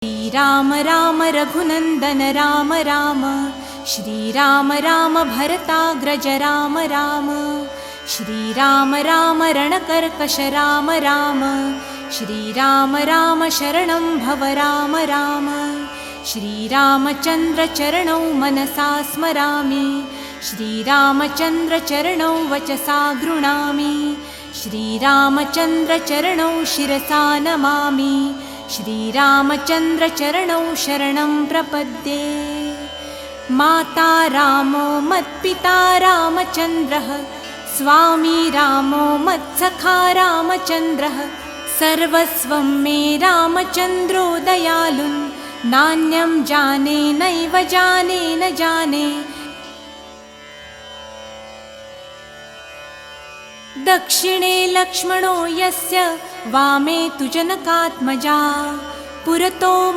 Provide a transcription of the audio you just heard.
श्रीराम राम रघुनंदन राम राम, श्रीराम राम भरताग्रज राम राम, श्रीराम राम रणकर्कश राम राम, श्रीराम राम शरणं भव राम राम, श्रीरामचंद्र चरणौ मनसा स्मरामि, श्रीरामचंद्र चरणौ वचसा गृह्णामि, श्रीरामचंद्र चरणौ शिरसा नमामि, श्रीरामचंद्र चरणौ शरणं प्रपद्ये। माता रामो मत्पिता रामचंद्रः, स्वामी रामो मत्सखा रामचंद्रः, सर्वस्वं मे रामचंद्रो दयालुन्, नान्यं जाने नैव जाने न जाने। दक्षिणे लक्ष्मणो यस्य, वामे तु जनकात्मजा, पुरतो